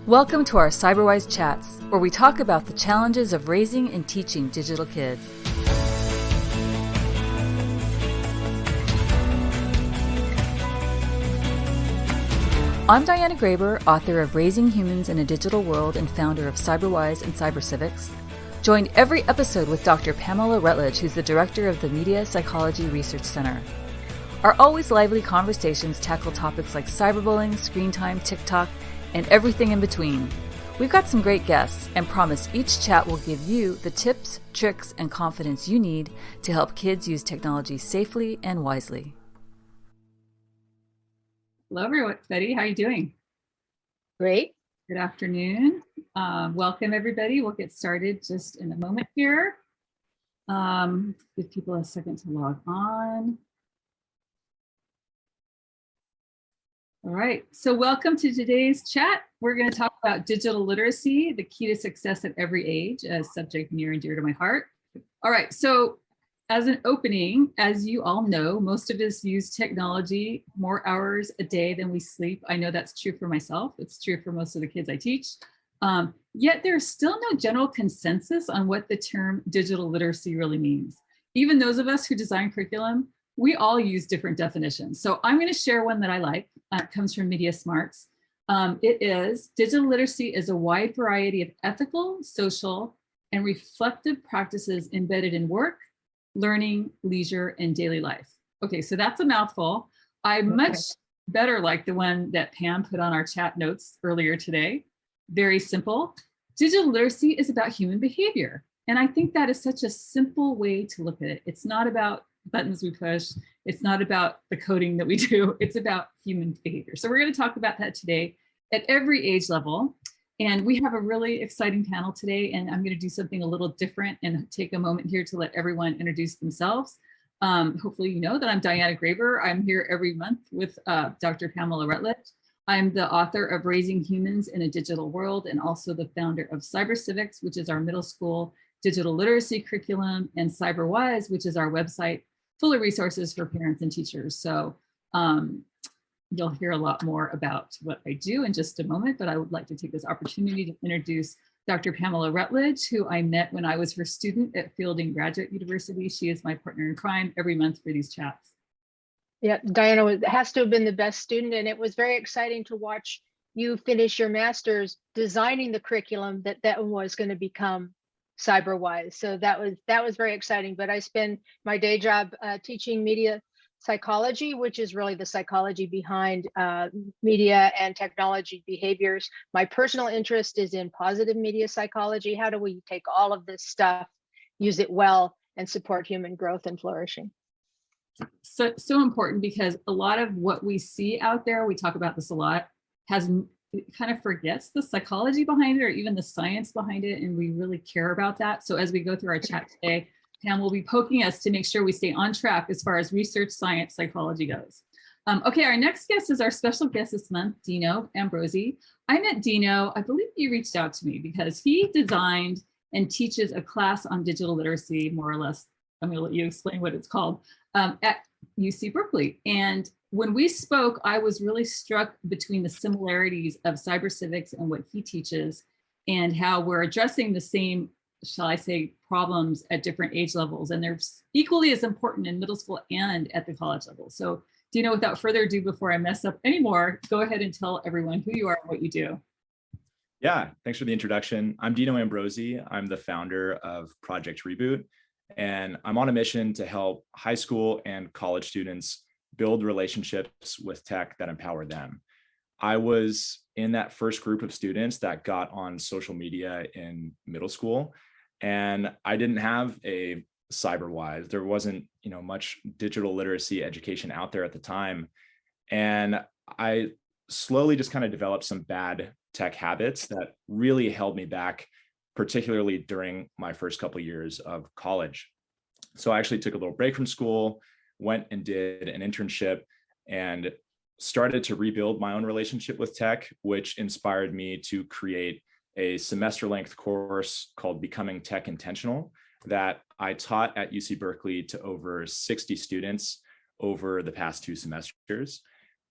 Welcome to our CyberWise Chats, where we talk about the challenges of raising and teaching digital kids. I'm Diana Graber, author of Raising Humans in a Digital World and founder of CyberWise and CyberCivics. Join every episode with Dr. Pamela Rutledge, who's the director of the Media Psychology Research Center. Our always lively conversations tackle topics like cyberbullying, screen time, TikTok, and everything in between. We've got some great guests and promise each chat will give you the tips, tricks, and confidence you need to help kids use technology safely and wisely. Hello, everybody. How are you doing? Great. Good afternoon. Welcome, everybody. We'll get started just in a moment here. Give people a second to log on. All right, so welcome to today's chat. We're going to talk about digital literacy, the key to success at every age, a subject near and dear to my heart. All right, so as an opening, as you all know, most of us use technology more hours a day than we sleep. I know that's true for myself. It's true for most of the kids I teach. Yet there's still no general consensus on what the term digital literacy really means. Even those of us who design curriculum, we all use different definitions. So I'm going to share one that I like. It comes from Media Smarts. It is, digital literacy is a wide variety of ethical, social, and reflective practices embedded in work, learning, leisure, and daily life. Okay, so that's a mouthful. I much better like the one that Pam put on our chat notes earlier today. Very simple. Digital literacy is about human behavior. And I think that is such a simple way to look at it. It's not about buttons we push. It's not about the coding that we do. It's about human behavior. So we're going to talk about that today at every age level. And we have a really exciting panel today, and I'm going to do something a little different and take a moment here to let everyone introduce themselves. Hopefully you know that I'm Diana Graber. I'm here every month with Dr. Pamela Rutledge. I'm the author of Raising Humans in a Digital World and also the founder of CyberCivics, which is our middle school digital literacy curriculum, and CyberWise, which is our website full of resources for parents and teachers. So you'll hear a lot more about what I do in just a moment, but I would like to take this opportunity to introduce Dr. Pamela Rutledge, who I met when I was her student at Fielding Graduate University. She is my partner in crime every month for these chats. Yeah, Diana has to have been the best student, and it was very exciting to watch you finish your master's designing the curriculum that was going to become CyberWise. So that was very exciting. But I spend my day job teaching media psychology, which is really the psychology behind media and technology behaviors. My personal interest is in positive media psychology. How do we take all of this stuff, use it well, and support human growth and flourishing? So important, because a lot of what we see out there, we talk about this a lot, it kind of forgets the psychology behind it or even the science behind it, and we really care about that. So as we go through our chat today, Pam will be poking us to make sure we stay on track as far as research, science, psychology goes. Okay, our next guest is our special guest this month, Dino Ambrosi. I met Dino, I believe he reached out to me because he designed and teaches a class on digital literacy, more or less. I'm going to let you explain what it's called, at UC Berkeley. And when we spoke, I was really struck between the similarities of CyberCivics and what he teaches and how we're addressing the same, shall I say, problems at different age levels. And they're equally as important in middle school and at the college level. So, Dino, without further ado, before I mess up anymore, go ahead and tell everyone who you are and what you do. Yeah, thanks for the introduction. I'm Dino Ambrosi. I'm the founder of Project Reboot, and I'm on a mission to help high school and college students build relationships with tech that empower them. I was in that first group of students that got on social media in middle school, and I didn't have a CyberWise. There wasn't, much digital literacy education out there at the time. And I slowly just kind of developed some bad tech habits that really held me back, particularly during my first couple of years of college. So I actually took a little break from school, went and did an internship, and started to rebuild my own relationship with tech, which inspired me to create a semester-length course called Becoming Tech Intentional that I taught at UC Berkeley to over 60 students over the past 2 semesters.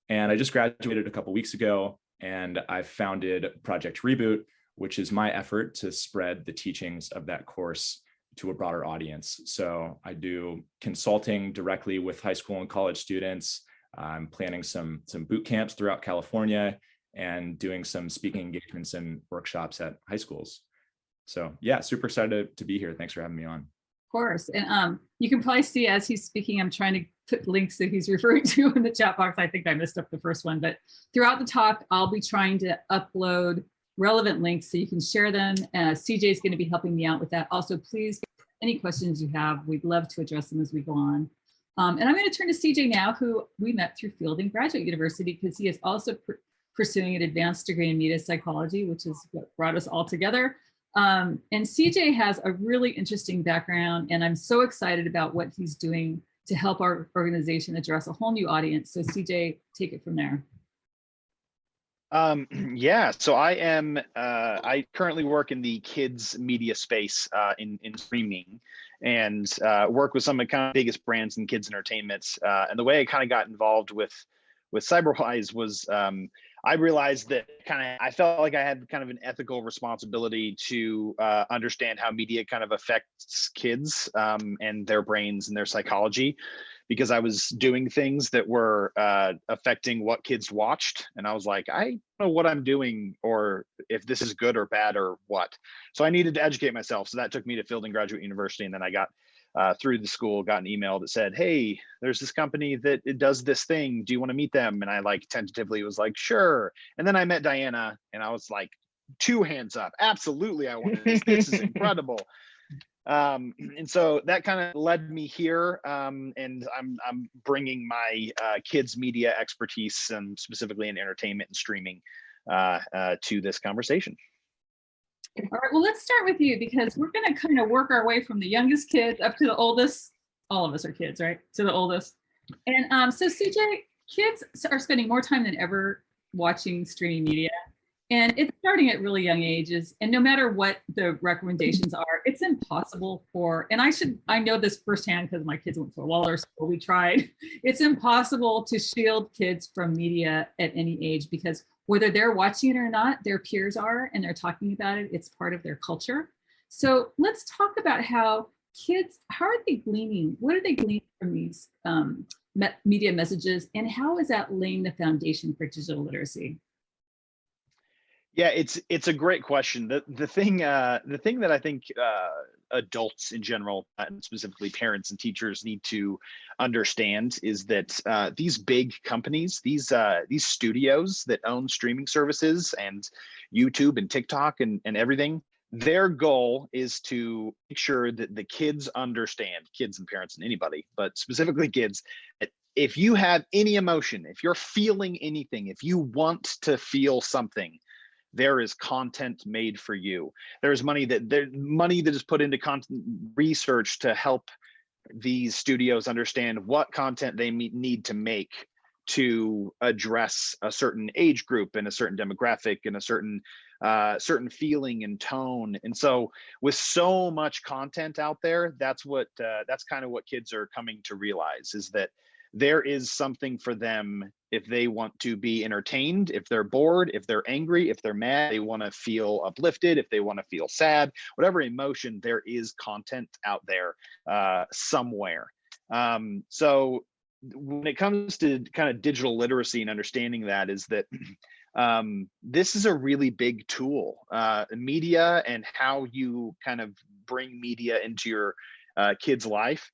And I just graduated a couple weeks ago. And I've founded Project Reboot, which is my effort to spread the teachings of that course to a broader audience. So I do consulting directly with high school and college students. I'm planning some boot camps throughout California and doing some speaking engagements and workshops at high schools. So yeah, super excited to be here. Thanks for having me on. Of course. And you can probably see as he's speaking, I'm trying to put links that he's referring to in the chat box. I think I messed up the first one, but throughout the talk, I'll be trying to upload relevant links so you can share them. CJ is going to be helping me out with that. Also, please, any questions you have, we'd love to address them as we go on. And I'm going to turn to CJ now, who we met through Fielding Graduate University, because he is also pursuing an advanced degree in media psychology, which is what brought us all together. And CJ has a really interesting background, and I'm so excited about what he's doing to help our organization address a whole new audience. So CJ, take it from there. Yeah, so I currently work in the kids media space in streaming, and work with some of the kind of biggest brands in kids entertainment. And the way I kind of got involved with CyberWise was I realized that I felt like I had kind of an ethical responsibility to understand how media kind of affects kids and their brains and their psychology, because I was doing things that were affecting what kids watched. And I was like, I don't know what I'm doing or if this is good or bad or what. So I needed to educate myself. So that took me to Fielding Graduate University. And then I got through the school, got an email that said, hey, there's this company that it does this thing. Do you want to meet them? And I like tentatively was like, sure. And then I met Diana and I was like, 2 hands up. Absolutely. I want this. This is incredible. And so that kind of led me here. And I'm bringing my kids media expertise, and specifically in entertainment and streaming to this conversation. All right, well, let's start with you, because we're going to kind of work our way from the youngest kids up to the oldest. All of us are kids, right? To the oldest. And so CJ, kids are spending more time than ever watching streaming media. And it's starting at really young ages. And no matter what the recommendations are, it's impossible for, and I know this firsthand because my kids went to a Waldorf school, we tried. It's impossible to shield kids from media at any age, because whether they're watching it or not, their peers are, and they're talking about it. It's part of their culture. So let's talk about how kids, how are they gleaning? What are they gleaning from these media messages? And how is that laying the foundation for digital literacy? Yeah, it's a great question. The thing that I think adults in general, and specifically parents and teachers, need to understand is that these big companies, these studios that own streaming services and YouTube and TikTok and everything, their goal is to make sure that the kids understand, kids and parents and anybody, but specifically kids, that if you have any emotion, if you're feeling anything, if you want to feel something, there is content made for you. There's money that is put into content research to help these studios understand what content they need to make to address a certain age group and a certain demographic and a certain feeling and tone. And so with so much content out there, that's kind of what kids are coming to realize, is that there is something for them if they want to be entertained, if they're bored, if they're angry, if they're mad, they want to feel uplifted, if they want to feel sad, whatever emotion, there is content out there somewhere. So when it comes to kind of digital literacy and understanding that, is that this is a really big tool. Media and how you kind of bring media into your kid's life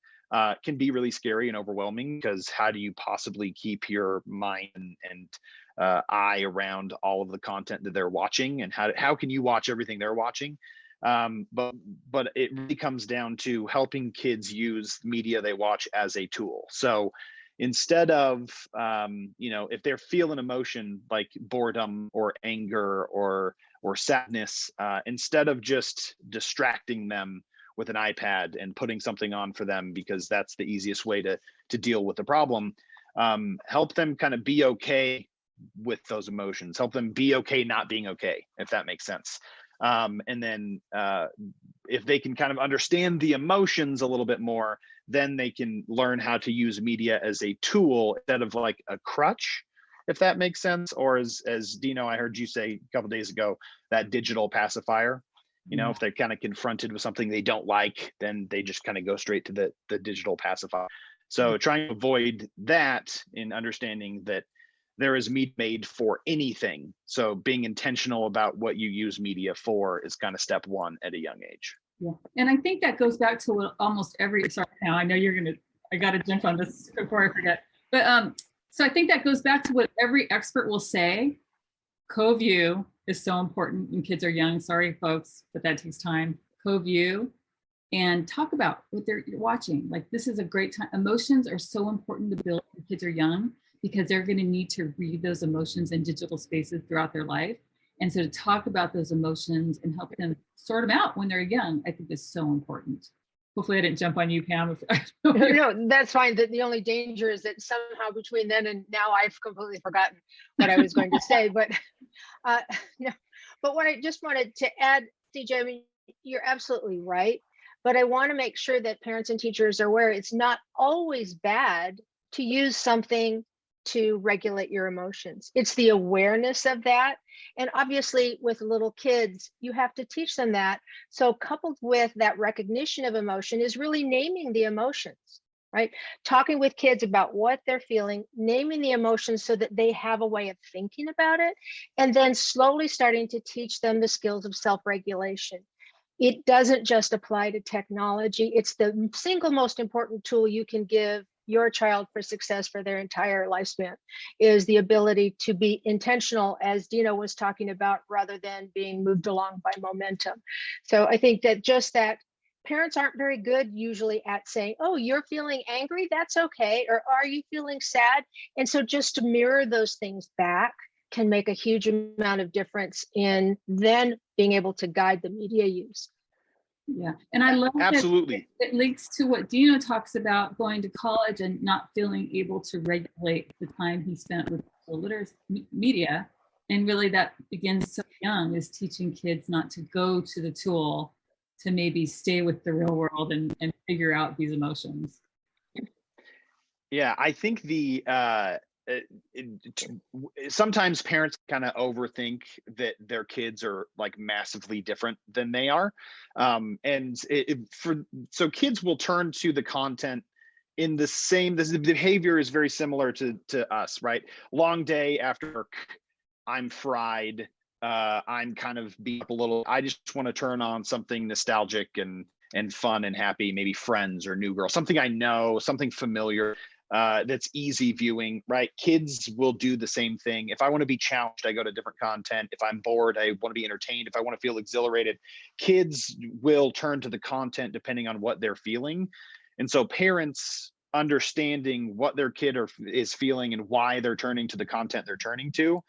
can be really scary and overwhelming, because how do you possibly keep your mind and eye around all of the content that they're watching, and how can you watch everything they're watching? But it really comes down to helping kids use media they watch as a tool. So instead of if they're feeling emotion like boredom or anger or sadness, instead of just distracting them with an iPad and putting something on for them because that's the easiest way to deal with the problem, help them kind of be okay with those emotions, help them be okay not being okay, if that makes sense. And then if they can kind of understand the emotions a little bit more, then they can learn how to use media as a tool instead of like a crutch. if that makes sense. Or as Dino, I heard you say a couple days ago, that digital pacifier. You know, if they're kind of confronted with something they don't like, then they just kind of go straight to the digital pacifier. So trying to avoid that in understanding that there is media made for anything. So being intentional about what you use media for is kind of step one at a young age. Yeah. And I think that goes back to what almost every, sorry, now I know I got to jump on this before I forget. But so I think that goes back to what every expert will say. Co-view is so important when kids are young. Sorry, folks, but that takes time. Co-view and talk about what they're watching. Like, this is a great time. Emotions are so important to build when kids are young, because they're going to need to read those emotions in digital spaces throughout their life. And so to talk about those emotions and help them sort them out when they're young, I think is so important. Hopefully I didn't jump on you, Pam. No, that's fine. The only danger is that somehow between then and now I've completely forgotten what I was going to say. But no, but what I just wanted to add, CJ, I mean, you're absolutely right. But I want to make sure that parents and teachers are aware it's not always bad to use something to regulate your emotions. It's the awareness of that. And obviously with little kids, you have to teach them that. So coupled with that recognition of emotion is really naming the emotions, right? Talking with kids about what they're feeling, naming the emotions so that they have a way of thinking about it, and then slowly starting to teach them the skills of self-regulation. It doesn't just apply to technology. It's the single most important tool you can give your child for success for their entire lifespan, is the ability to be intentional, as Dino was talking about, rather than being moved along by momentum. So I think that just that parents aren't very good usually at saying, oh, you're feeling angry, that's okay, or are you feeling sad? And so just to mirror those things back can make a huge amount of difference in then being able to guide the media use. Yeah, and I love absolutely. That it links to what Dino talks about, going to college and not feeling able to regulate the time he spent with the literacy media. And really that begins so young, is teaching kids not to go to the tool, to maybe stay with the real world and figure out these emotions. Yeah, I think sometimes parents kind of overthink that their kids are like massively different than they are, so kids will turn to the content in the behavior is very similar to us, right? Long day after work, I'm fried, I'm kind of beat up a little, I just want to turn on something nostalgic and fun and happy, maybe Friends or New Girl, something I know, something familiar. That's easy viewing, right? Kids will do the same thing. If I want to be challenged, I go to different content. If I'm bored, I want to be entertained. If I want to feel exhilarated, kids will turn to the content depending on what they're feeling. And so parents understanding what their kid is feeling and why they're turning to the content they're turning to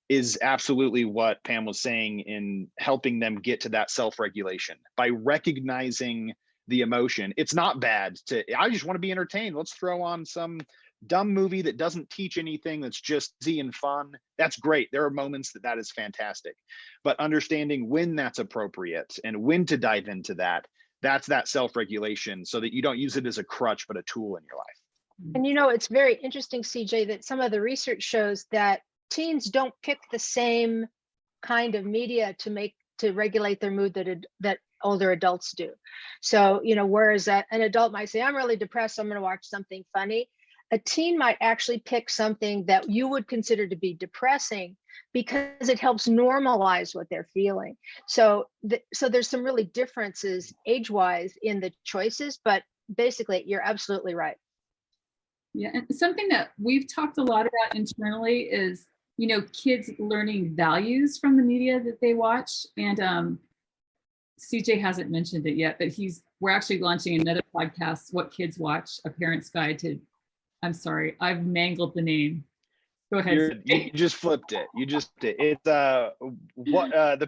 is absolutely what Pam was saying in helping them get to that self-regulation by recognizing the emotion. It's not bad I just want to be entertained. Let's throw on some dumb movie that doesn't teach anything, that's just easy and fun. That's great. There are moments that is fantastic, but understanding when that's appropriate and when to dive into that's that self-regulation, so that you don't use it as a crutch, but a tool in your life. And it's very interesting, CJ, that some of the research shows that teens don't pick the same kind of media to regulate their mood that older adults do. So, whereas an adult might say, I'm really depressed, I'm going to watch something funny, a teen might actually pick something that you would consider to be depressing because it helps normalize what they're feeling. So there's some really differences age-wise in the choices, but basically you're absolutely right. Yeah, and something that we've talked a lot about internally is, kids learning values from the media that they watch. And CJ hasn't mentioned it yet, but we're actually launching another podcast, What Kids Watch, a parent's guide to, I'm sorry, I've mangled the name. Go ahead. You just flipped it. You just did. It's the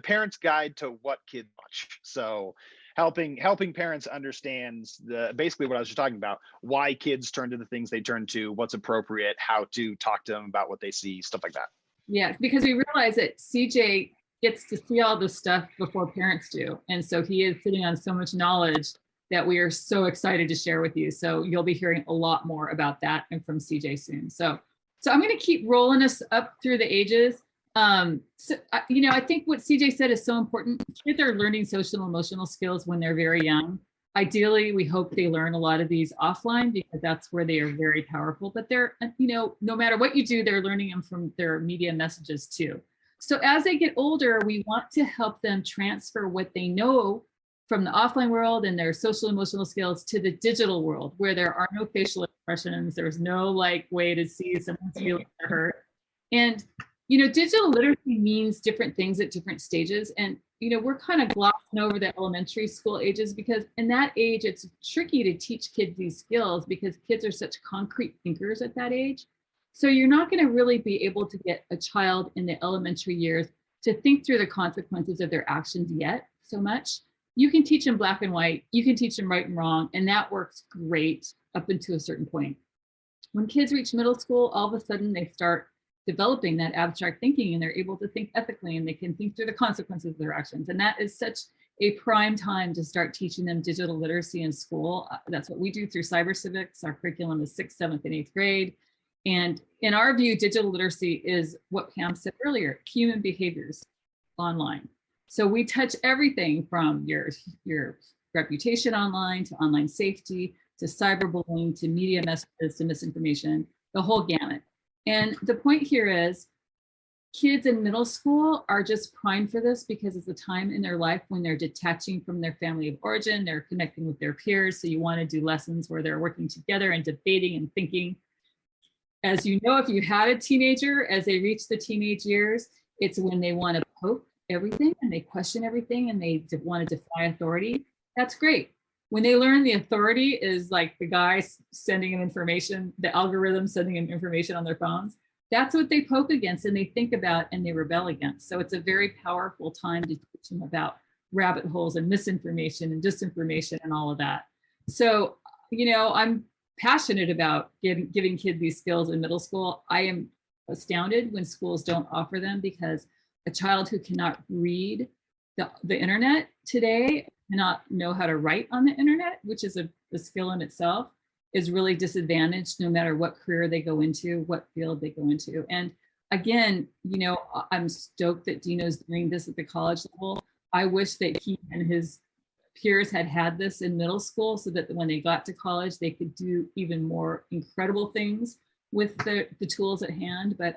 parent's guide to what kids watch. So helping parents understand basically what I was just talking about, why kids turn to the things they turn to, what's appropriate, how to talk to them about what they see, stuff like that. Yeah, because we realize that CJ gets to see all this stuff before parents do. And so he is sitting on so much knowledge that we are so excited to share with you. So you'll be hearing a lot more about that and from CJ soon. So So I'm going to keep rolling us up through the ages. I think what CJ said is so important. Kids are learning social and emotional skills when they're very young. Ideally, we hope they learn a lot of these offline because that's where they are very powerful. But they're, no matter what you do, they're learning them from their media messages too. So as they get older, we want to help them transfer what they know from the offline world and their social emotional skills to the digital world, where there are no facial expressions, there's no way to see someone's feelings or hurt. And digital literacy means different things at different stages. And we're kind of glossing over the elementary school ages because in that age, it's tricky to teach kids these skills because kids are such concrete thinkers at that age. So you're not going to really be able to get a child in the elementary years to think through the consequences of their actions yet so much. You can teach them black and white, you can teach them right and wrong, and that works great up until a certain point. When kids reach middle school, all of a sudden they start developing that abstract thinking and they're able to think ethically and they can think through the consequences of their actions. And that is such a prime time to start teaching them digital literacy in school. That's what we do through cyber civics. Our curriculum is 6th, 7th, and 8th grade. And in our view, digital literacy is what Pam said earlier, human behaviors online. So we touch everything from your reputation online to online safety, to cyberbullying, to media messages, to misinformation, the whole gamut. And the point here is kids in middle school are just primed for this because it's a time in their life when they're detaching from their family of origin, they're connecting with their peers. So you want to do lessons where they're working together and debating and thinking. As you know, if you had a teenager, as they reach the teenage years, it's when they want to poke everything and they question everything and they want to defy authority. That's great. When they learn the authority is like the guy sending them information, the algorithm sending them information on their phones, that's what they poke against and they think about and they rebel against. So it's a very powerful time to teach them about rabbit holes and misinformation and disinformation and all of that. So, I'm passionate about giving kids these skills in middle school. I am astounded when schools don't offer them because a child who cannot read the internet today, cannot know how to write on the internet, which is a skill in itself, is really disadvantaged no matter what career they go into, what field they go into. And again, I'm stoked that Dino's doing this at the college level. I wish that he and his peers had this in middle school so that when they got to college, they could do even more incredible things with the tools at hand. But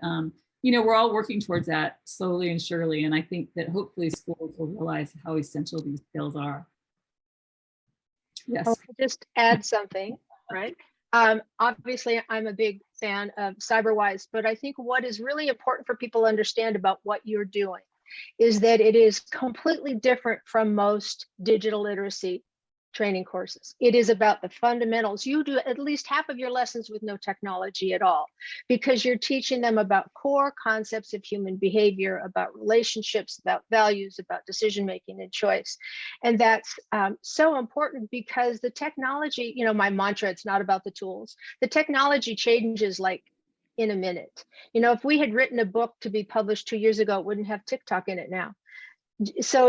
we're all working towards that slowly and surely. And I think that hopefully schools will realize how essential these skills are. Yes. I'll just add something, right? Obviously, I'm a big fan of CyberWise, but I think what is really important for people to understand about what you're doing is that it is completely different from most digital literacy training courses. It is about the fundamentals. You do at least half of your lessons with no technology at all, because you're teaching them about core concepts of human behavior, about relationships, about values, about decision-making and choice. And that's so important because the technology, my mantra, it's not about the tools. The technology changes like in a minute. If we had written a book to be published 2 years ago, it wouldn't have TikTok in it now. So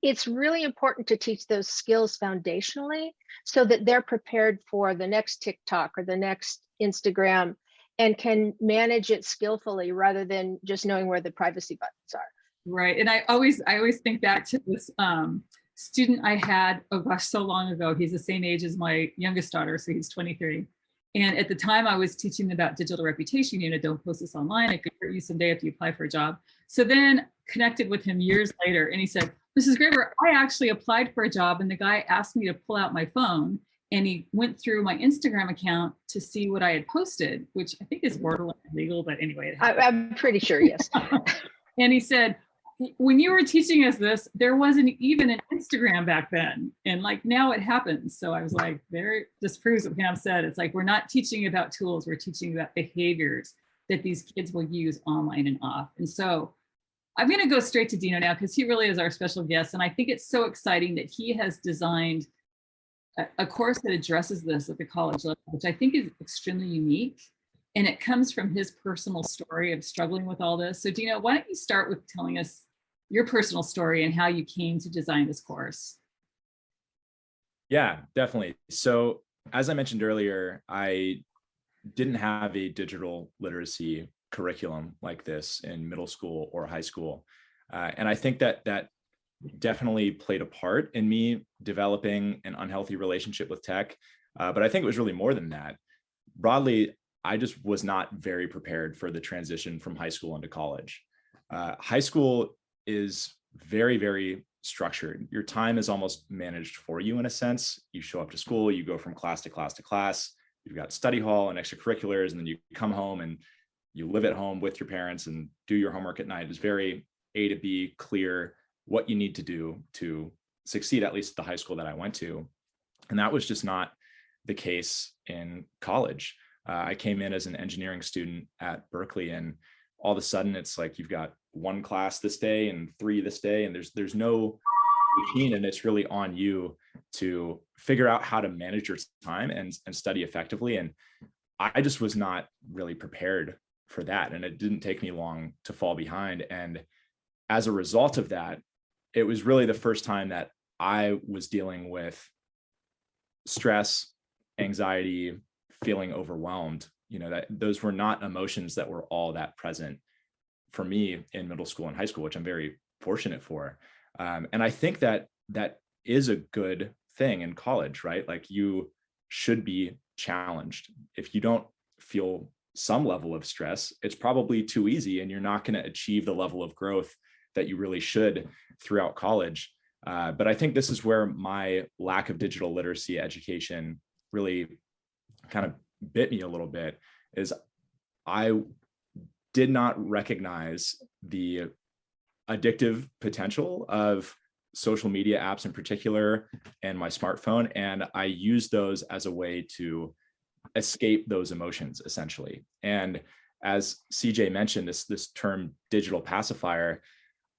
it's really important to teach those skills foundationally so that they're prepared for the next TikTok or the next Instagram and can manage it skillfully rather than just knowing where the privacy buttons are. Right. And I always think back to this student I had, oh gosh, so long ago. He's the same age as my youngest daughter, so he's 23. And at the time I was teaching about digital reputation, don't post this online. It could hurt you someday if you apply for a job. So then connected with him years later and he said, Mrs. Graber, I actually applied for a job and the guy asked me to pull out my phone and he went through my Instagram account to see what I had posted, which I think is borderline illegal, but anyway. I'm pretty sure, yes. And he said, when you were teaching us this, there wasn't even an Instagram back then. And now it happens. So I was like, there disproves what Pam said. It's like, we're not teaching about tools, we're teaching about behaviors that these kids will use online and off. And so I'm going to go straight to Dino now because he really is our special guest. And I think it's so exciting that he has designed a course that addresses this at the college level, which I think is extremely unique. And it comes from his personal story of struggling with all this. So Dino, why don't you start with telling us your personal story and how you came to design this course? Yeah, definitely. So as I mentioned earlier, I didn't have a digital literacy curriculum like this in middle school or high school. And I think that definitely played a part in me developing an unhealthy relationship with tech. But I think it was really more than that. Broadly, I just was not very prepared for the transition from high school into college. High school is very, very structured. Your time is almost managed for you in a sense. You show up to school, you go from class to class to class. You've got study hall and extracurriculars, and then you come home and you live at home with your parents and do your homework at night. It's very A to B, clear what you need to do to succeed, at least at the high school that I went to. And that was just not the case in college. I came in as an engineering student at Berkeley, and all of a sudden it's like you've got one class this day and 3 this day, and there's no routine, and it's really on you to figure out how to manage your time and study effectively. And I just was not really prepared for that, and it didn't take me long to fall behind. And as a result of that, it was really the first time that I was dealing with stress, anxiety, feeling overwhelmed. That those were not emotions that were all that present for me in middle school and high school, which I'm very fortunate for. And I think that is a good thing in college, right? Like, you should be challenged. If you don't feel some level of stress, it's probably too easy, and you're not going to achieve the level of growth that you really should throughout college. But I think this is where my lack of digital literacy education really kind of bit me a little bit, is I did not recognize the addictive potential of social media apps in particular and my smartphone. And I used those as a way to escape those emotions, essentially. And as CJ mentioned, this term digital pacifier,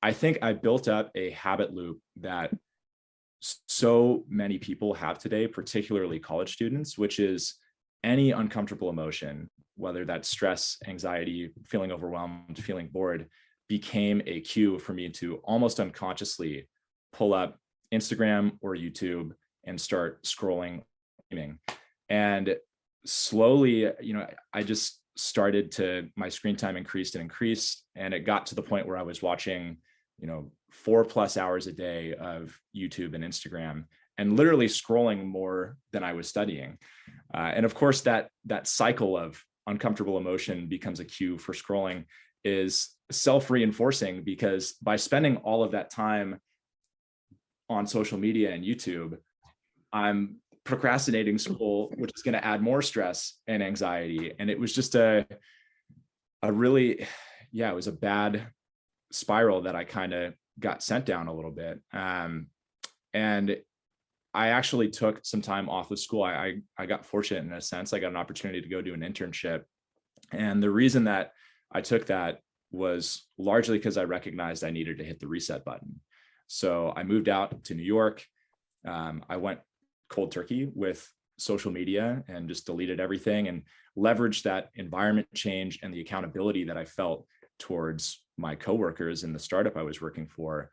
I think I built up a habit loop that so many people have today, particularly college students, which is any uncomfortable emotion, whether that's stress, anxiety, feeling overwhelmed, feeling bored, became a cue for me to almost unconsciously pull up Instagram or YouTube and start scrolling. And slowly, I just started my screen time increased, and it got to the point where I was watching 4+ hours a day of YouTube and Instagram, and literally scrolling more than I was studying. And of course, that cycle of uncomfortable emotion becomes a cue for scrolling is self-reinforcing, because by spending all of that time on social media and YouTube, I'm procrastinating school, which is going to add more stress and anxiety. And it was just it was a bad spiral that I kind of got sent down a little bit. And I actually took some time off of school. I got fortunate in a sense. I got an opportunity to go do an internship. And the reason that I took that was largely because I recognized I needed to hit the reset button. So I moved out to New York. I went cold turkey with social media and just deleted everything, and leveraged that environment change and the accountability that I felt towards my coworkers in the startup I was working for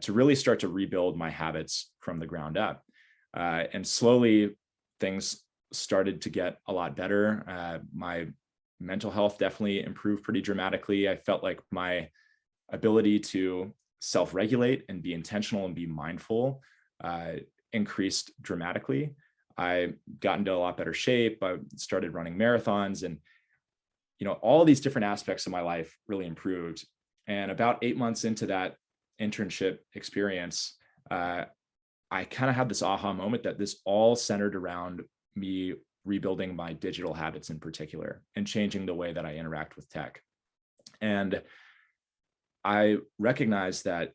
to really start to rebuild my habits from the ground up. And slowly things started to get a lot better. My mental health definitely improved pretty dramatically. I felt like my ability to self-regulate and be intentional and be mindful increased dramatically. I got into a lot better shape. I started running marathons, and all these different aspects of my life really improved. And about 8 months into that internship experience, I kind of had this aha moment that this all centered around me rebuilding my digital habits in particular and changing the way that I interact with tech. And I recognized that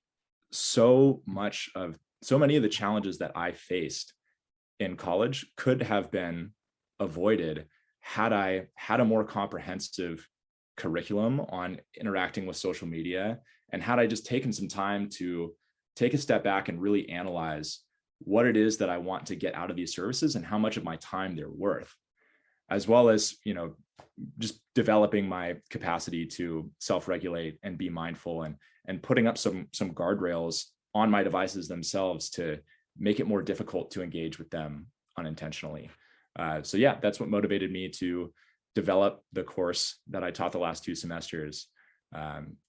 so many of the challenges that I faced in college could have been avoided had I had a more comprehensive curriculum on interacting with social media, and had I just taken some time to take a step back and really analyze what it is that I want to get out of these services and how much of my time they're worth, as well as, just developing my capacity to self-regulate and be mindful, and putting up some guardrails on my devices themselves to make it more difficult to engage with them unintentionally. So yeah, that's what motivated me to develop the course that I taught the last 2 semesters.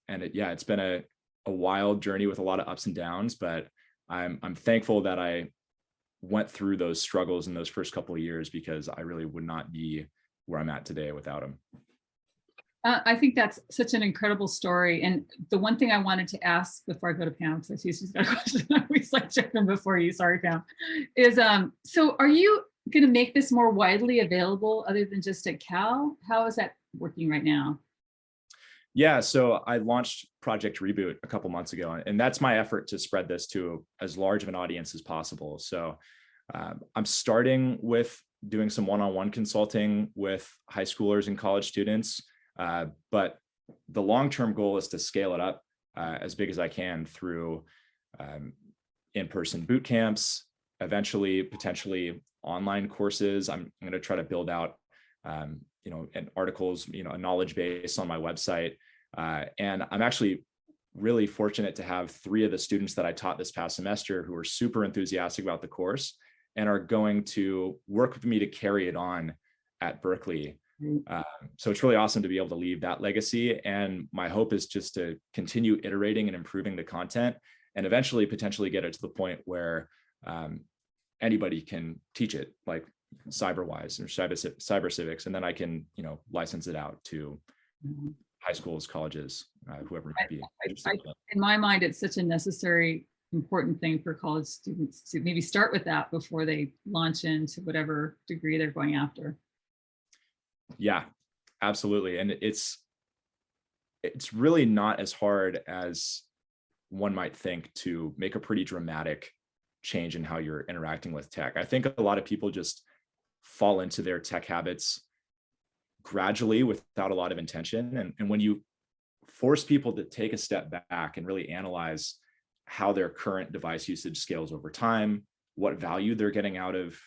It's been a wild journey with a lot of ups and downs, but I'm thankful that I went through those struggles in those first couple of years, because I really would not be where I'm at today without them. I think that's such an incredible story. And the one thing I wanted to ask before I go to Pam, because I see she's got a question, I always like checking before you, sorry, Pam, is so are you going to make this more widely available other than just at Cal? How is that working right now? Yeah, so I launched Project Reboot a couple months ago, and that's my effort to spread this to as large of an audience as possible. So I'm starting with doing some one-on-one consulting with high schoolers and college students, but the long-term goal is to scale it up as big as I can through in-person boot camps, eventually potentially online courses. I'm going to try to build out and articles, a knowledge base on my website. And I'm actually really fortunate to have 3 of the students that I taught this past semester who are super enthusiastic about the course and are going to work with me to carry it on at Berkeley. So it's really awesome to be able to leave that legacy. And my hope is just to continue iterating and improving the content, and eventually potentially get it to the point where anybody can teach it, like CyberWise or cyber civics, and then I can license it out to high schools, colleges, whoever it might be. In my mind, it's such a necessary, important thing for college students to maybe start with that before they launch into whatever degree they're going after. Yeah, absolutely. And it's really not as hard as one might think to make a pretty dramatic change in how you're interacting with tech. I think a lot of people just fall into their tech habits gradually without a lot of intention. And when you force people to take a step back and really analyze how their current device usage scales over time, what value they're getting out of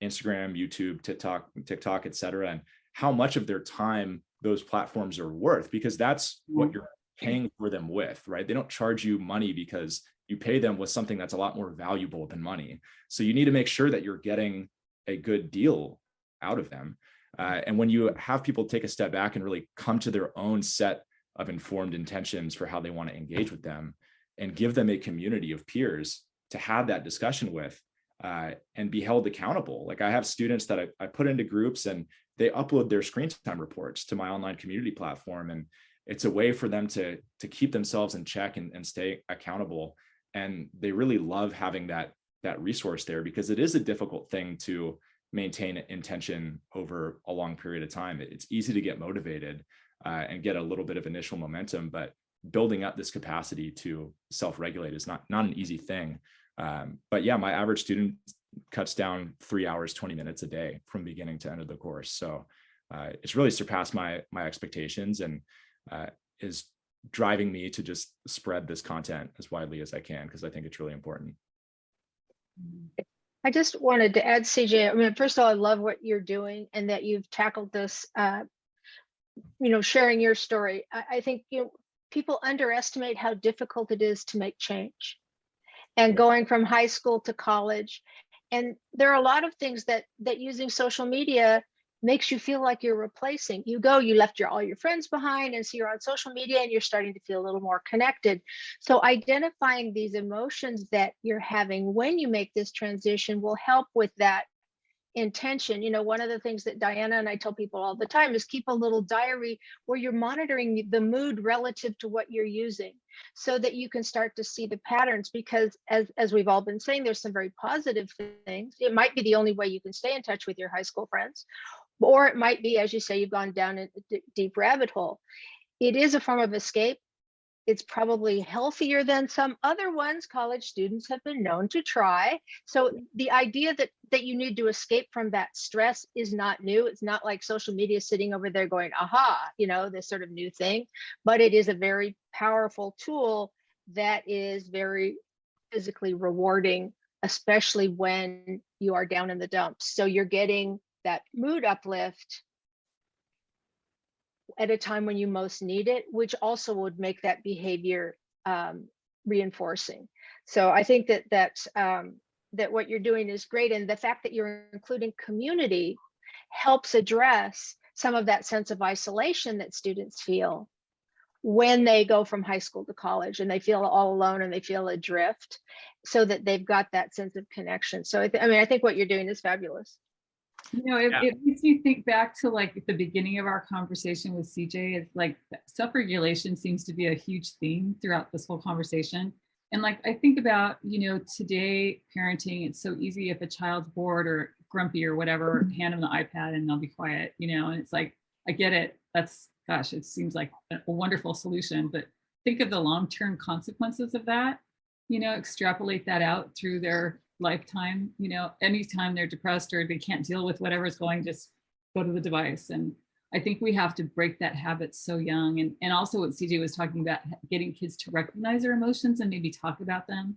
Instagram, YouTube, TikTok, et cetera, and how much of their time those platforms are worth, because that's what you're paying for them with, right? They don't charge you money because you pay them with something that's a lot more valuable than money. So you need to make sure that you're getting a good deal out of them. And when you have people take a step back and really come to their own set of informed intentions for how they want to engage with them, and give them a community of peers to have that discussion with, and be held accountable. Like I have students that I put into groups, and they upload their screen time reports to my online community platform. And it's a way for them to keep themselves in check and stay accountable. And they really love having that resource there, because it is a difficult thing to maintain intention over a long period of time. It's easy to get motivated and get a little bit of initial momentum, but building up this capacity to self-regulate is not an easy thing. But yeah, my average student cuts down 3 hours, 20 minutes a day from beginning to end of the course. So it's really surpassed my expectations, and is driving me to just spread this content as widely as I can, because I think it's really important. I just wanted to add, CJ, I mean, first of all, I love what you're doing and that you've tackled this, sharing your story. I think, people underestimate how difficult it is to make change, and going from high school to college. And there are a lot of things that using social media makes you feel like you're replacing. You left all your friends behind, and so you're on social media and you're starting to feel a little more connected. So identifying these emotions that you're having when you make this transition will help with that intention. One of the things that Diana and I tell people all the time is keep a little diary where you're monitoring the mood relative to what you're using, so that you can start to see the patterns. Because as we've all been saying, there's some very positive things. It might be the only way you can stay in touch with your high school friends, or it might be, as you say, you've gone down a deep rabbit hole. It is a form of escape. It's probably healthier than some other ones college students have been known to try. So the idea that you need to escape from that stress is not new. It's not like social media sitting over there going, aha, this sort of new thing, but it is a very powerful tool that is very physically rewarding, especially when you are down in the dumps. So you're getting that mood uplift at a time when you most need it, which also would make that behavior reinforcing. So I think that what you're doing is great, and the fact that you're including community helps address some of that sense of isolation that students feel when they go from high school to college and they feel all alone and they feel adrift, so that they've got that sense of connection. So I think what you're doing is fabulous. It makes me think back to like the beginning of our conversation with CJ. It's like self-regulation seems to be a huge theme throughout this whole conversation. And like, I think about, today parenting, it's so easy if a child's bored or grumpy or whatever, hand them the iPad and they'll be quiet, and it's like, I get it. Gosh, it seems like a wonderful solution, but think of the long-term consequences of that, extrapolate that out through their lifetime. Anytime they're depressed or they can't deal with whatever's going, just go to the device. And I think we have to break that habit so young. And also what CJ was talking about, getting kids to recognize their emotions and maybe talk about them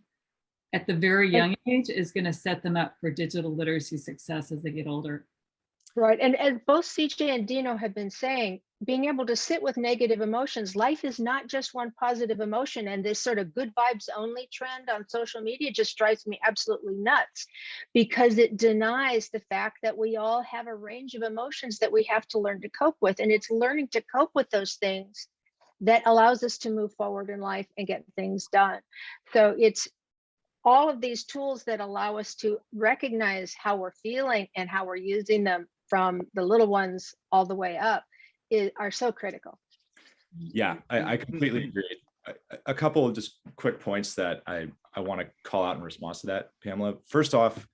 at the very young age is going to set them up for digital literacy success as they get older. Right. And as both CJ and Dino have been saying, being able to sit with negative emotions, life is not just one positive emotion. And this sort of good vibes only trend on social media just drives me absolutely nuts, because it denies the fact that we all have a range of emotions that we have to learn to cope with. And it's learning to cope with those things that allows us to move forward in life and get things done. So it's all of these tools that allow us to recognize how we're feeling and how we're using them, from the little ones all the way up, are so critical. Yeah, I completely agree. A couple of just quick points that I want to call out in response to that, Pamela. First off,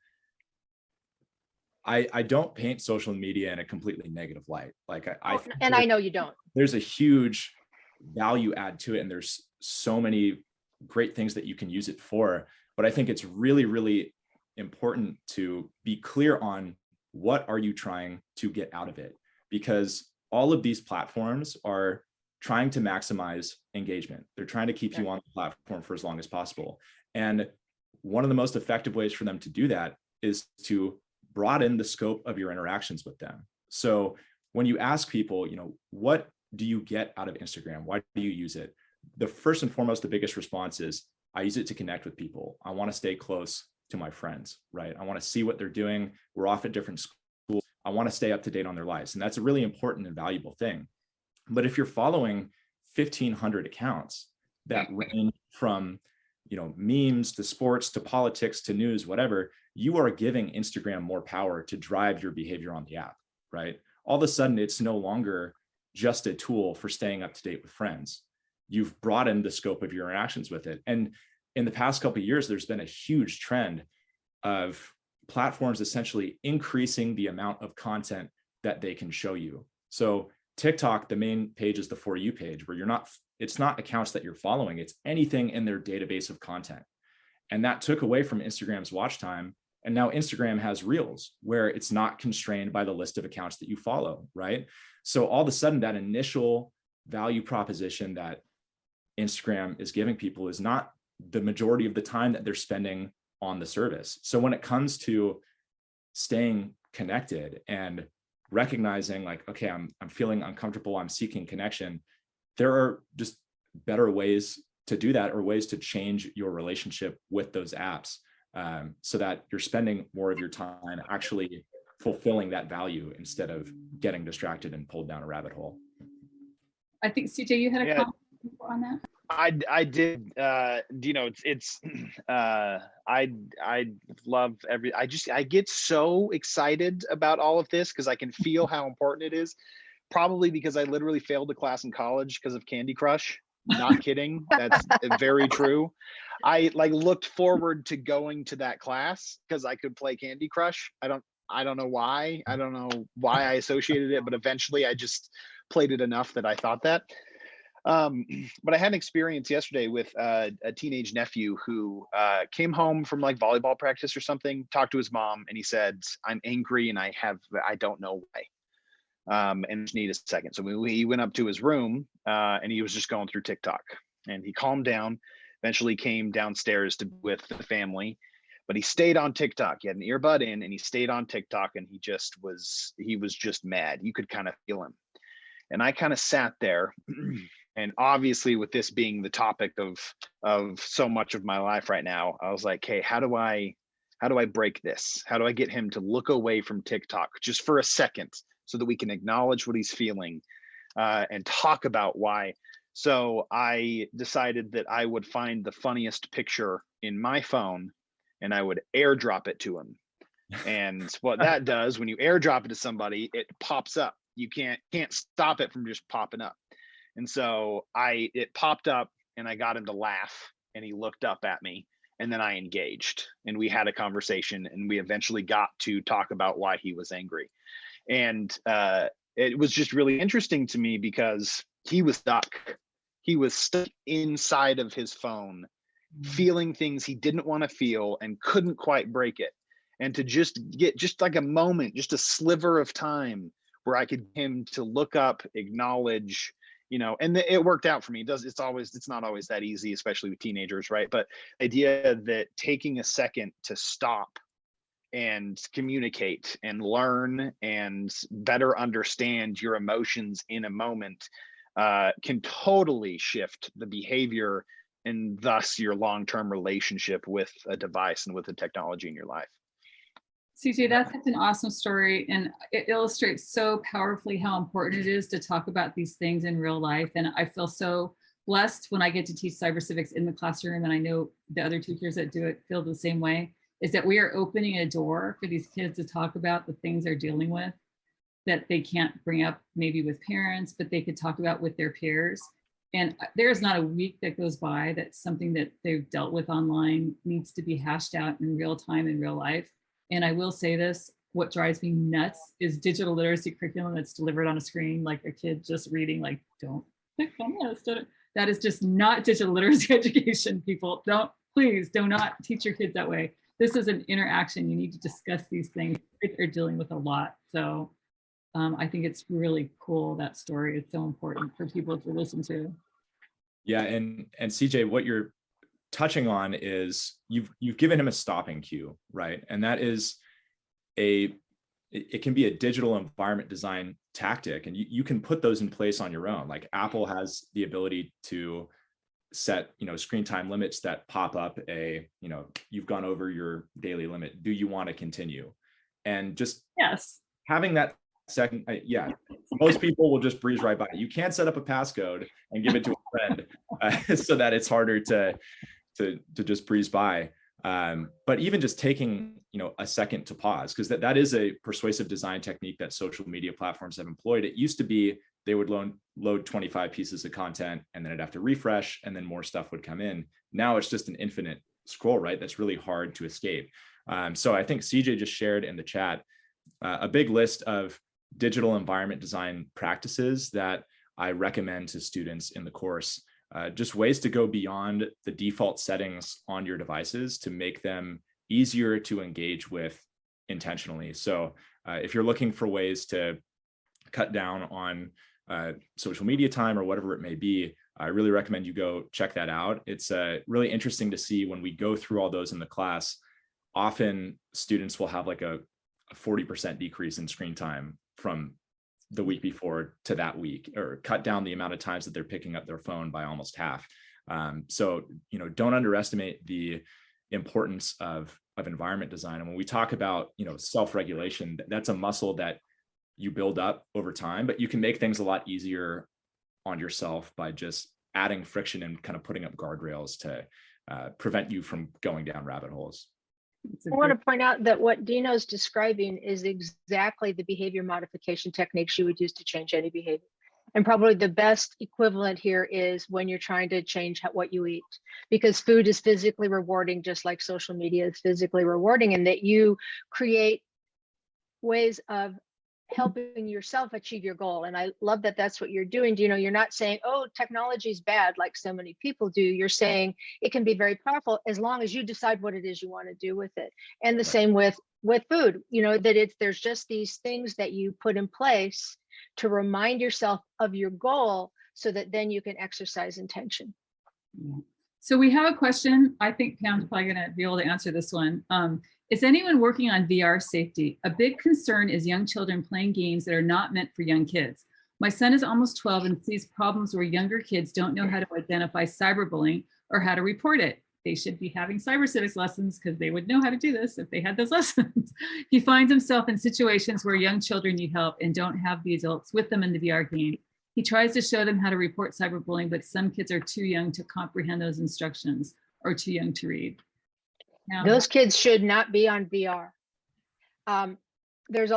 I don't paint social media in a completely negative light. Like I know you don't. There's a huge value add to it, and there's so many great things that you can use it for. But I think it's really, really important to be clear on what are you trying to get out of it, because all of these platforms are trying to maximize engagement. They're trying to keep you on the platform for as long as possible. And one of the most effective ways for them to do that is to broaden the scope of your interactions with them. So when you ask people, what do you get out of Instagram? Why do you use it? The first and foremost, the biggest response is, I use it to connect with people. I want to stay close to my friends, right? I want to see what they're doing. We're off at different schools. I want to stay up to date on their lives. And that's a really important and valuable thing. But if you're following 1,500 accounts that range from, memes to sports to politics to news, whatever, you are giving Instagram more power to drive your behavior on the app, right? All of a sudden, it's no longer just a tool for staying up to date with friends. You've broadened the scope of your interactions with it. And in the past couple of years, there's been a huge trend of platforms essentially increasing the amount of content that they can show you. So TikTok, the main page is the For You page, where it's not accounts that you're following, it's anything in their database of content. And that took away from Instagram's watch time. And now Instagram has Reels, where it's not constrained by the list of accounts that you follow, right? So all of a sudden, that initial value proposition that Instagram is giving people is not the majority of the time that they're spending on the service. So when it comes to staying connected and recognizing like, okay, I'm feeling uncomfortable, I'm seeking connection, there are just better ways to do that, or ways to change your relationship with those apps, so that you're spending more of your time actually fulfilling that value instead of getting distracted and pulled down a rabbit hole. I think CJ, you had a comment on that. I did. I love I get so excited about all of this because I can feel how important it is. Probably because I literally failed a class in college because of Candy Crush. Not kidding. That's very true. I looked forward to going to that class because I could play Candy Crush. I don't know why. I don't know why I associated it, but eventually I just played it enough that I thought that. But I had an experience yesterday with a teenage nephew who came home from volleyball practice or something, talked to his mom, and he said, "I'm angry and I don't know why. And just need a second." So he went up to his room and he was just going through TikTok, and he calmed down, eventually came downstairs with the family, but he stayed on TikTok. He had an earbud in and he stayed on TikTok, and he was just mad. You could kind of feel him. And I kind of sat there and obviously with this being the topic of so much of my life right now, I was like, hey, how do I break this? How do I get him to look away from TikTok just for a second so that we can acknowledge what he's feeling and talk about why. So I decided that I would find the funniest picture in my phone and I would airdrop it to him. And what that does, when you airdrop it to somebody, it pops up. You can't stop it from just popping up. And so it popped up and I got him to laugh and he looked up at me and then I engaged and we had a conversation and we eventually got to talk about why he was angry. And it was just really interesting to me because he was stuck. He was stuck inside of his phone, feeling things he didn't want to feel and couldn't quite break it. And to just get just like a moment, just a sliver of time where I could get him to look up, acknowledge, and it worked out for me. It's not always that easy, especially with teenagers, right? But the idea that taking a second to stop and communicate and learn and better understand your emotions in a moment can totally shift the behavior and thus your long-term relationship with a device and with the technology in your life. CJ, that's such an awesome story. And it illustrates so powerfully how important it is to talk about these things in real life. And I feel so blessed when I get to teach cyber civics in the classroom. And I know the other teachers that do it feel the same way, is that we are opening a door for these kids to talk about the things they're dealing with that they can't bring up maybe with parents, but they could talk about with their peers. And there's not a week that goes by that something that they've dealt with online needs to be hashed out in real time in real life. And I will say this, what drives me nuts is digital literacy curriculum that's delivered on a screen, like a kid just reading, like, don't click on this. That is just not digital literacy education, people. Please do not teach your kids that way. This is an interaction. You need to discuss these things. They're dealing with a lot. So I think it's really cool, that story. It's so important for people to listen to. Yeah, and CJ, what you're touching on is you've given him a stopping cue, right? And that is it can be a digital environment design tactic, and you can put those in place on your own. Like Apple has the ability to set screen time limits that pop up you've gone over your daily limit. Do you want to continue? And just yes, having that second, most people will just breeze right by. You can't set up a passcode and give it to a friend so that it's harder to just breeze by. But even just taking a second to pause, because that is a persuasive design technique that social media platforms have employed. It used to be they would load 25 pieces of content and then it'd have to refresh and then more stuff would come in. Now it's just an infinite scroll, right? That's really hard to escape. So I think CJ just shared in the chat a big list of digital environment design practices that I recommend to students in the course. Just ways to go beyond the default settings on your devices to make them easier to engage with intentionally. So if you're looking for ways to cut down on social media time or whatever it may be, I really recommend you go check that out. It's really interesting to see when we go through all those in the class. Often students will have like a 40% decrease in screen time from the week before to that week, or cut down the amount of times that they're picking up their phone by almost half. So, don't underestimate the importance of environment design. And when we talk about, self-regulation, that's a muscle that you build up over time, but you can make things a lot easier on yourself by just adding friction and kind of putting up guardrails to prevent you from going down rabbit holes. I want to point out that what Dino's describing is exactly the behavior modification techniques you would use to change any behavior. And probably the best equivalent here is when you're trying to change what you eat, because food is physically rewarding, just like social media is physically rewarding, and that you create ways of helping yourself achieve your goal. And I love that that's what you're doing. You're not saying, oh, technology is bad like so many people do. You're saying it can be very powerful as long as you decide what it is you want to do with it. And the same with food, that there's just these things that you put in place to remind yourself of your goal so that then you can exercise intention. So we have a question. I think Pam's probably going to be able to answer this one. Is anyone working on VR safety? A big concern is young children playing games that are not meant for young kids. My son is almost 12 and sees problems where younger kids don't know how to identify cyberbullying or how to report it. they should be having cyber civics lessons because they would know how to do this if they had those lessons. He finds himself in situations where young children need help and don't have the adults with them in the VR game. He tries to show them how to report cyberbullying, but some kids are too young to comprehend those instructions or too young to read. Now, Those kids should not be on VR. There's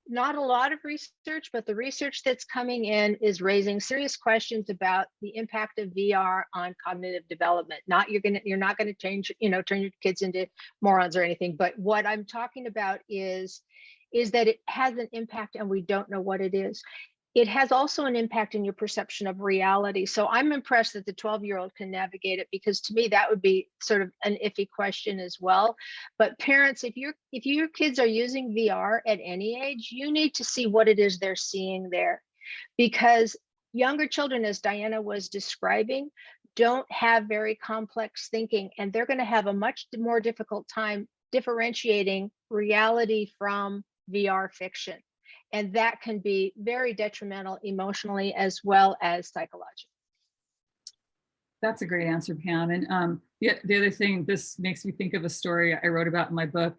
not a lot of research, but the research that's coming in is raising serious questions about the impact of VR on cognitive development. You're not gonna change, turn your kids into morons or anything. But what I'm talking about is that it has an impact and we don't know what it is. It has also an impact in your perception of reality. So I'm impressed that the 12-year-old can navigate it, because to me, that would be sort of an iffy question as well. But parents, if your kids are using VR at any age, you need to see what it is they're seeing there, because younger children, as Diana was describing, don't have very complex thinking, and they're going to have a much more difficult time differentiating reality from VR fiction. And that can be very detrimental emotionally as well as psychologically. That's a great answer, Pam. And the other thing, this makes me think of a story I wrote about in my book,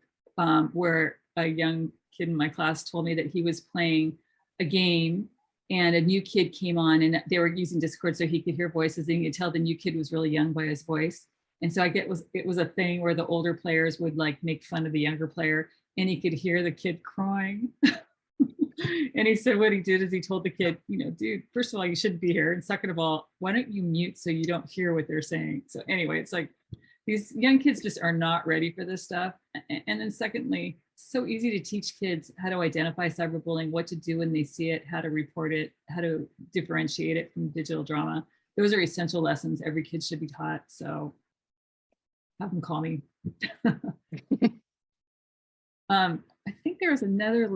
where a young kid in my class told me that he was playing a game and a new kid came on, and they were using Discord so he could hear voices, and you could tell the new kid was really young by his voice. And so it was a thing where the older players would like make fun of the younger player, and he could hear the kid crying. And he said what he did is he told the kid, dude, first of all, you shouldn't be here. And second of all, why don't you mute so you don't hear what they're saying? So anyway, it's like these young kids just are not ready for this stuff. And then secondly, it's so easy to teach kids how to identify cyberbullying, what to do when they see it, how to report it, how to differentiate it from digital drama. Those are essential lessons every kid should be taught. So have them call me. I think there was another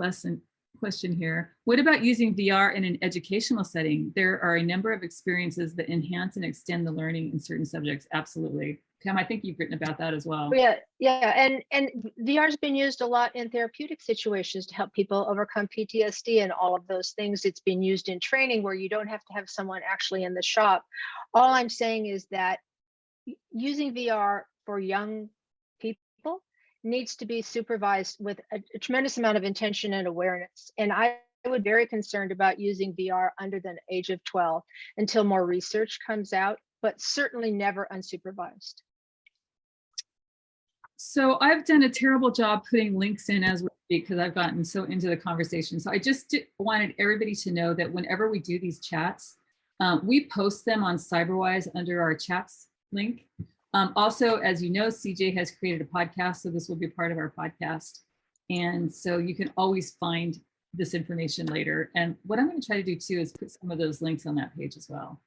question here. What about using VR in an educational setting? There are a number of experiences that enhance and extend the learning in certain subjects. Absolutely. Pam, I think you've written about that as well. Yeah. And VR has been used a lot in therapeutic situations to help people overcome PTSD and all of those things. It's been used in training where you don't have to have someone actually in the shop. All I'm saying is that using VR for young people needs to be supervised with a tremendous amount of intention and awareness. And I would be very concerned about using VR under the age of 12 until more research comes out, but certainly never unsupervised. So I've done a terrible job putting links in as we speak because I've gotten so into the conversation. So I just wanted everybody to know that whenever we do these chats, we post them on CyberWise under our chats link. Also, as you know, CJ has created a podcast, so this will be part of our podcast. And so you can always find this information later. And what I'm going to try to do too is put some of those links on that page as well.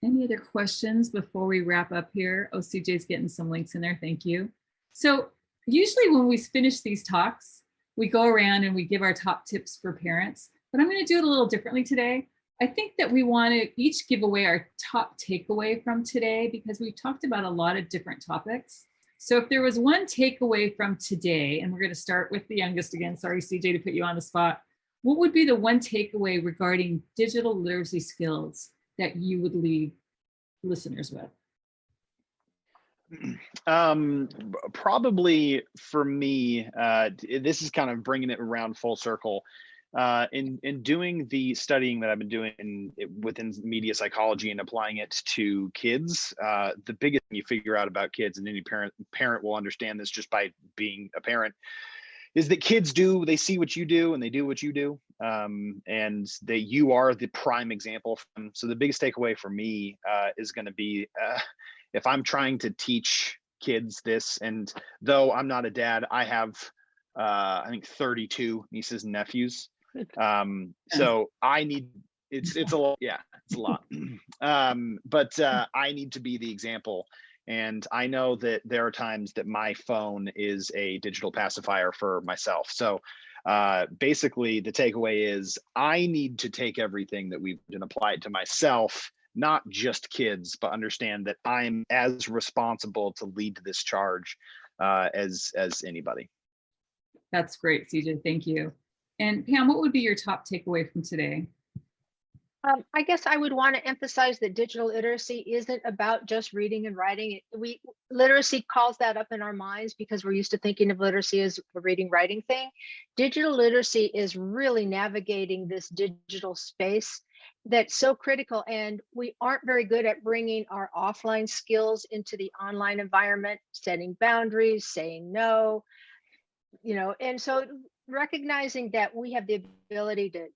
Any other questions before we wrap up here? Oh, CJ's getting some links in there. Thank you. So usually when we finish these talks, we go around and we give our top tips for parents, but I'm going to do it a little differently today. I think that we want to each give away our top takeaway from today because we've talked about a lot of different topics. So if there was one takeaway from today, and we're going to start with the youngest again, sorry, CJ, to put you on the spot. What would be the one takeaway regarding digital literacy skills that you would leave listeners with? Probably for me, this is kind of bringing it around full circle. In doing the studying that I've been doing within media psychology and applying it to kids, the biggest thing you figure out about kids, and any parent will understand this just by being a parent, is that kids they see what you do and they do what you do, and that you are the prime example for them. So the biggest takeaway for me is going to be if I'm trying to teach kids this, and though I'm not a dad, I have I think 32 nieces and nephews. So I need it's a lot. Yeah, it's a lot. But I need to be the example. And I know that there are times that my phone is a digital pacifier for myself. So basically the takeaway is I need to take everything that we've done and apply it to myself, not just kids, but understand that I'm as responsible to lead this charge as anybody. That's great, CJ. Thank you. And Pam, what would be your top takeaway from today? I guess I would want to emphasize that digital literacy isn't about just reading and writing. Literacy calls that up in our minds because we're used to thinking of literacy as a reading, writing thing. Digital literacy is really navigating this digital space that's so critical, and we aren't very good at bringing our offline skills into the online environment, setting boundaries, saying no, and so recognizing that we have the ability to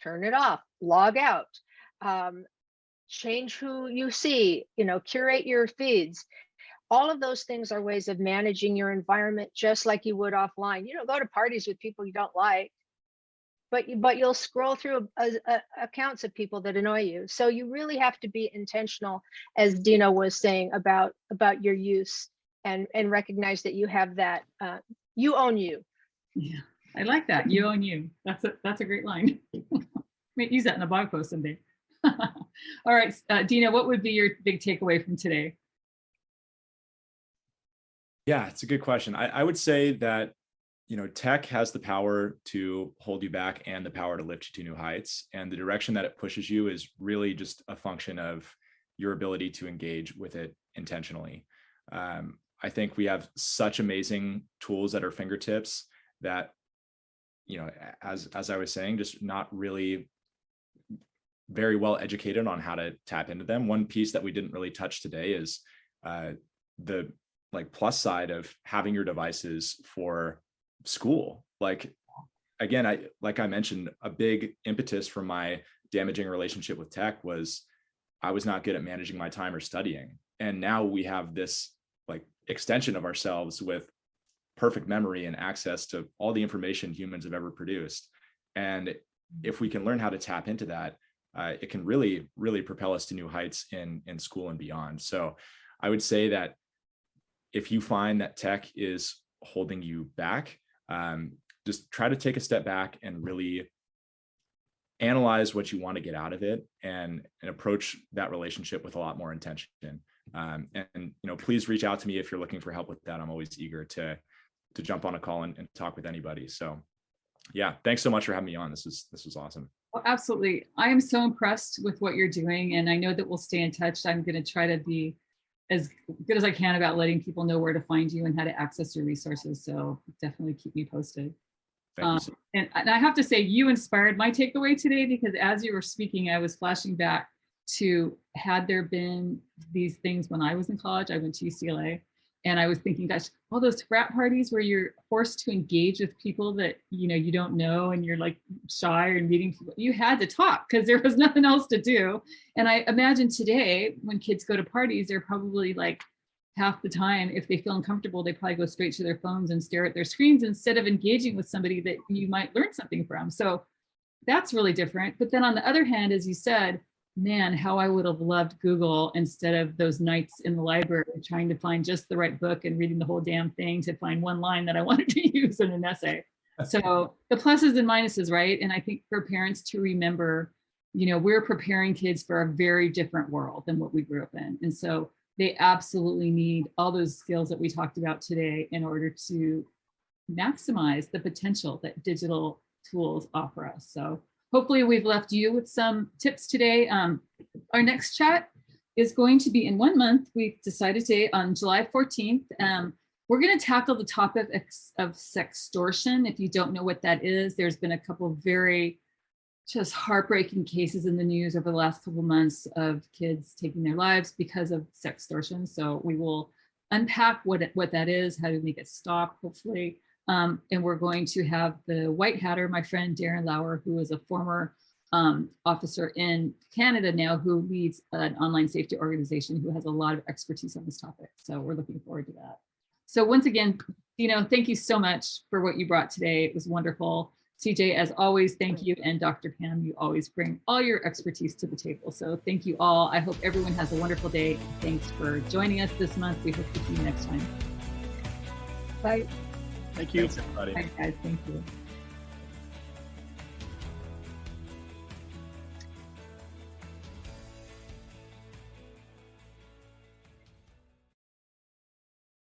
turn it off, log out, change who you see, curate your feeds. All of those things are ways of managing your environment just like you would offline. You don't go to parties with people you don't like, but you'll scroll through accounts of people that annoy you. So you really have to be intentional, as Dina was saying, about your use, and recognize that you have that, you own you. Yeah, I like that. You own you. That's a great line. Might use that in a blog post someday. All right, Dina, what would be your big takeaway from today? Yeah, it's a good question. I would say that, tech has the power to hold you back and the power to lift you to new heights. And the direction that it pushes you is really just a function of your ability to engage with it intentionally. I think we have such amazing tools at our fingertips that, as I was saying, just not really very well educated on how to tap into them. One piece that we didn't really touch today is the plus side of having your devices for school. Again, I mentioned, a big impetus for my damaging relationship with tech was I was not good at managing my time or studying. And now we have this extension of ourselves with perfect memory and access to all the information humans have ever produced. And if we can learn how to tap into that, it can really, really propel us to new heights in school and beyond. So I would say that if you find that tech is holding you back, just try to take a step back and really analyze what you want to get out of it, and approach that relationship with a lot more intention. And please reach out to me if you're looking for help with that. I'm always eager to jump on a call and talk with anybody. So yeah, thanks so much for having me on. This was awesome. Well, absolutely. I am so impressed with what you're doing, and I know that we'll stay in touch. I'm going to try to be as good as I can about letting people know where to find you and how to access your resources. So definitely keep me posted. Thank you. And I have to say, you inspired my takeaway today, because as you were speaking, I was flashing back to, had there been these things when I was in college. I went to UCLA, and I was thinking, gosh, all those frat parties where you're forced to engage with people that you don't know, and you're shy or meeting people, you had to talk because there was nothing else to do. And I imagine today, when kids go to parties, they're probably half the time, if they feel uncomfortable, they probably go straight to their phones and stare at their screens instead of engaging with somebody that you might learn something from. So that's really different. But then on the other hand, as you said, man, how I would have loved Google instead of those nights in the library trying to find just the right book and reading the whole damn thing to find one line that I wanted to use in an essay. So the pluses and minuses, right? And I think for parents to remember, we're preparing kids for a very different world than what we grew up in. And so they absolutely need all those skills that we talked about today in order to maximize the potential that digital tools offer us. So hopefully we've left you with some tips today. Our next chat is going to be in 1 month. We've decided today on July 14th. We're going to tackle the topic of sextortion. If you don't know what that is, there's been a couple of very just heartbreaking cases in the news over the last couple of months of kids taking their lives because of sextortion. So we will unpack what that is, how to make it stop, hopefully. And we're going to have the White Hatter, my friend Darren Lauer, who is a former officer in Canada now, who leads an online safety organization, who has a lot of expertise on this topic. So we're looking forward to that. So once again, thank you so much for what you brought today. It was wonderful. CJ, as always, thank you. And Dr. Pam, you always bring all your expertise to the table. So thank you all. I hope everyone has a wonderful day. Thanks for joining us this month. We hope to see you next time. Bye. Thank you. Thanks, everybody. Bye, guys. Thank you.